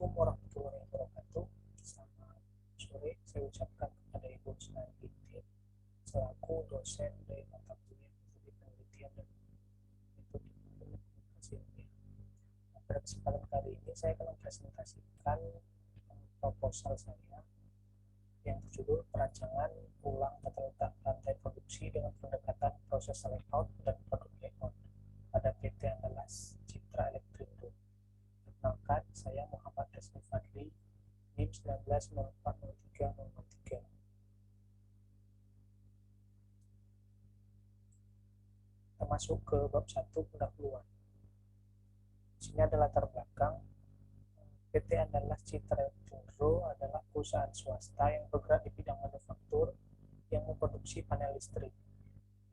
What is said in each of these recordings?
Assalamualaikum warahmatullahi wabarakatuh. Selamat sore saya ucapkan kepada Ibu Husna Binti selaku dosen dari mata kuliah Metode Penelitian dan Metode Komunikasi Ilmiah. Pada kesempatan kali ini saya akan mempresentasikan proposal saya yang berjudul perancangan ulang tata letak rantai produksi dengan pendekatan proses layout dan produk layout pada PT Andalas Citra Elektrindo. Perkenalkan, saya Muhammad Resmi Fadli, NIM 19040303. Kita masuk ke bab 1 pendahuluan. Di sini ada latar belakang. PT Andalas Citra Elektrindo adalah perusahaan swasta yang bergerak di bidang manufaktur yang memproduksi panel listrik.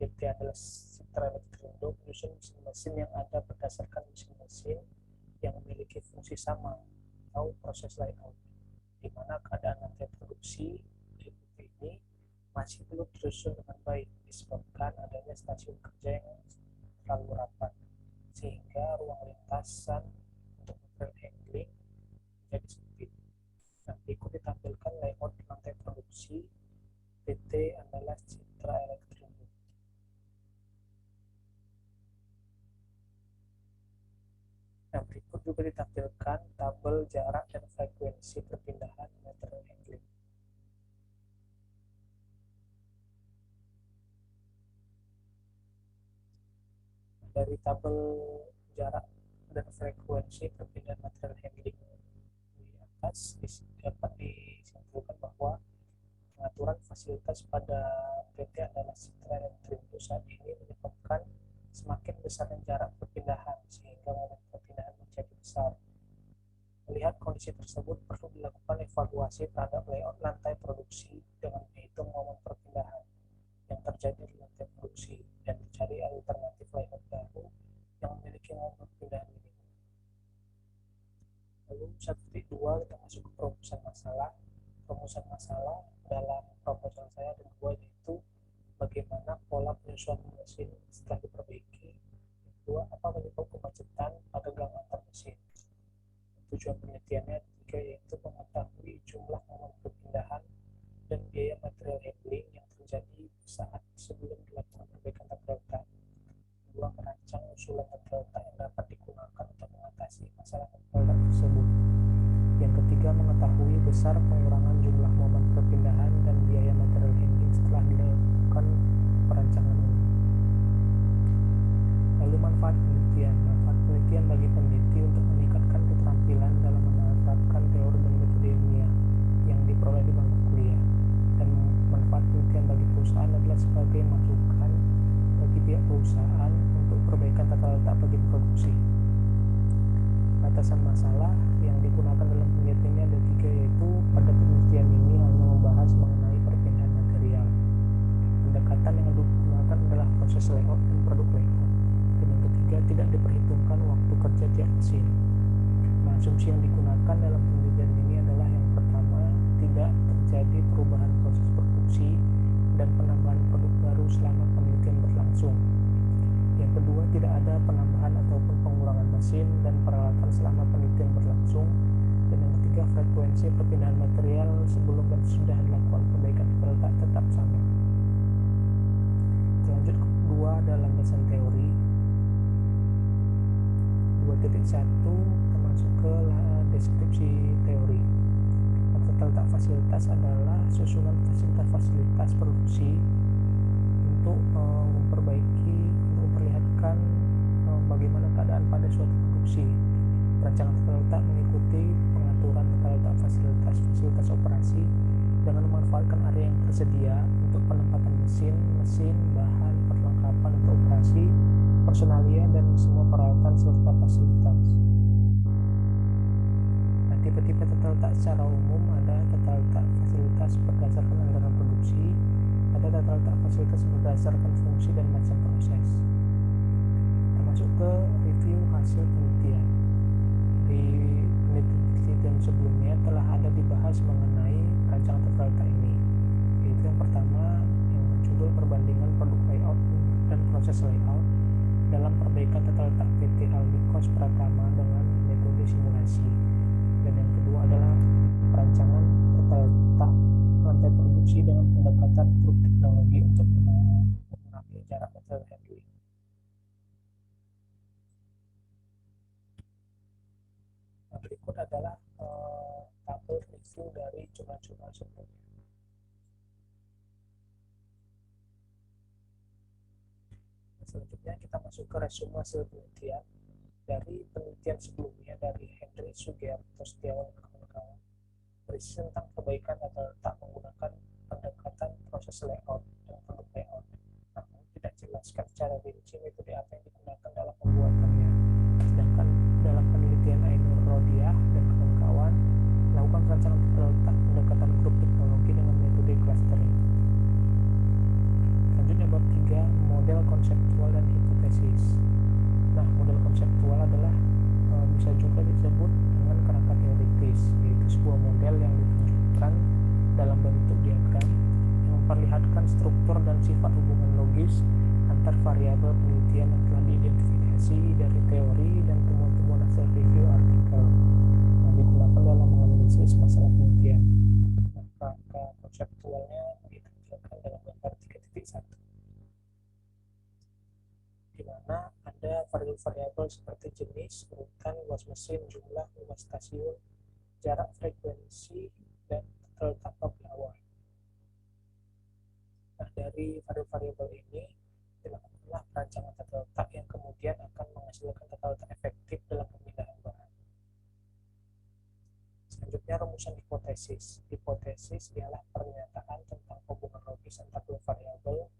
PT Andalas Citra Elektrindo menyusun mesin-mesin yang ada berdasarkan mesin-mesin yang memiliki fungsi sama atau proses layout, di mana keadaan rantai produksi di PT ini masih belum tersusun dengan baik disebabkan adanya stasiun kerja yang terlalu rapat, sehingga ruang lintasan untuk material handling menjadi sempit. Nah, berikut ditampilkan layout rantai produksi PT Andalas Citra Elektrindo. Nah, berikut juga ditampilkan tabel jarak dan frekuensi perpindahan material handling. Dari tabel jarak dan frekuensi perpindahan material handling di atas dapat disimpulkan bahwa pengaturan fasilitas pada PT Andalas Citra Elektrindo saat ini menyebabkan semakin besarnya jarak perpindahan sehingga momen perpindahan menjadi besar. Melihat kondisi tersebut, perlu dilakukan evaluasi terhadap layout lantai produksi dengan menghitung momen perpindahan yang terjadi di lantai produksi dan dicari alternatif layout baru yang memiliki momen perpindahan minimum. Lalu 1.2 kita masuk ke perumusan masalah. Perumusan masalah dalam proposal saya ada dua, yaitu bagaimana pola penyusunan mesin setelah diperbaiki. Kedua, apa penyebab kemacetan pada gang antar mesin. Tujuan penelitiannya tiga, yaitu mengetahui jumlah momen perpindahan dan biaya material handling yang terjadi saat sebelum dilakukan perbaikan tata letak. Kedua, merancang usulan tata letak yang dapat digunakan untuk mengatasi masalah tata letak tersebut. Yang ketiga, mengetahui besar pengurangan jumlah momen perpindahan dan biaya material handling setelah dilakukan perancangan ulang. Lalu manfaat penelitian. Manfaat penelitian bagi peneliti untuk meningkatkan keterampilan dalam menerapkan teori dan metode ilmiah yang diperoleh di bangku kuliah. Dan manfaat penelitian bagi perusahaan adalah sebagai masukan bagi pihak perusahaan untuk perbaikan tata letak bagian produksi. Batasan masalah yang digunakan dalam penelitian ini ada tiga, yaitu pada penelitian ini hanya membahas mengenai perpindahan material. Pendekatan yang digunakan adalah proses layout dan produk layout. Dan yang ketiga, tidak diperhitungkan waktu kerja tiap mesin. Nah, asumsi yang digunakan dalam penelitian ini adalah yang pertama, tidak terjadi perubahan proses produksi dan penambahan produk baru selama penelitian berlangsung. Yang kedua, tidak ada penambahan ataupun pengurangan mesin dan peralatan selama penelitian berlangsung. Dan yang ketiga, frekuensi perpindahan material sebelum dan sesudah dilakukan perbaikan tata letak tetap sama. Lanjut ke kedua, ada landasan teori. 2.1 kita masuk ke deskripsi teori. Tata letak fasilitas adalah susunan fasilitas produksi untuk memperlihatkan bagaimana keadaan pada suatu produksi. Perancangan tata letak mengikuti pengaturan tata letak fasilitas operasi dengan memanfaatkan area yang tersedia untuk penempatan mesin, bahan, perlengkapan untuk operasi, personalia, dan semua peralatan serta fasilitas. Nah, tipe-tipe tata letak secara umum ada tata letak fasilitas berdasarkan anggaran produksi, ada tata letak fasilitas berdasarkan fungsi dan macam proses. Kita masuk ke review hasil penelitian. Di penelitian sebelumnya telah ada dibahas mengenai rancangan tata letak ini, yaitu yang pertama yang berjudul perbandingan produk layout dan proses layout dalam perbaikan tata letak PT Alnikos Pratama dengan metode simulasi. dan yang kedua adalah perancangan tata letak rantai produksi dengan pendekatan grup teknologi untuk mengurangi jarak material handling. Nah, berikut adalah tabel review dari jurnal-jurnal sebelumnya. Selanjutnya kita masuk ke resume hasil penelitian. Dari penelitian sebelumnya dari Henry Sugiarto Setiawan dan kawan-kawan berisi tentang perbaikan tata letak menggunakan pendekatan proses layout dan produk layout, namun tidak jelaskan secara rinci metode apa yang digunakan dalam pembuatannya. Sedangkan dalam penelitian Ainur Rodiah dan kawan-kawan melakukan perancangan tata letak pendekatan grup teknologi dengan metode clustering. Selanjutnya bab 3, model konseptual dan hipotesis. Nah, model konseptual adalah bisa juga disebut dengan kerangka teoritis, yaitu sebuah model yang ditunjukkan dalam bentuk diagram yang memperlihatkan struktur dan sifat hubungan logis antar variabel penelitian yang telah diidentifikasi dari teori dan temuan-temuan hasil review artikel yang digunakan dalam menganalisis masalah penelitian. Nah, kerangka konseptualnya ditampilkan dalam gambar 3.1, di mana ada variabel-variabel seperti jenis, urutan, luas mesin, jumlah, luas stasiun, jarak, frekuensi, dan tata letak pabrik awal. Nah, dari variabel ini dilakukanlah perancangan tata letak yang kemudian akan menghasilkan tata letak efektif dalam pemindahan bahan. Selanjutnya rumusan hipotesis. Hipotesis ialah pernyataan tentang hubungan logis antar dua variabel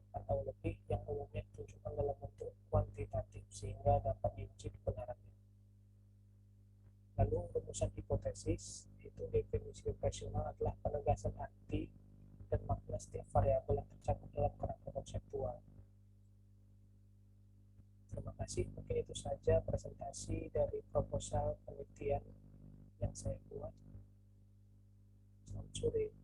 atau lebih yang umumnya ditunjukkan dalam bentuk kuantitatif sehingga dapat diuji kebenarannya. Lalu rumusan hipotesis itu definisi operasional adalah penegasan arti dan makna setiap variabel yang tercakup dalam kerangka konseptual. Terima kasih, mungkin itu saja presentasi dari proposal penelitian yang saya buat. Selamat sore.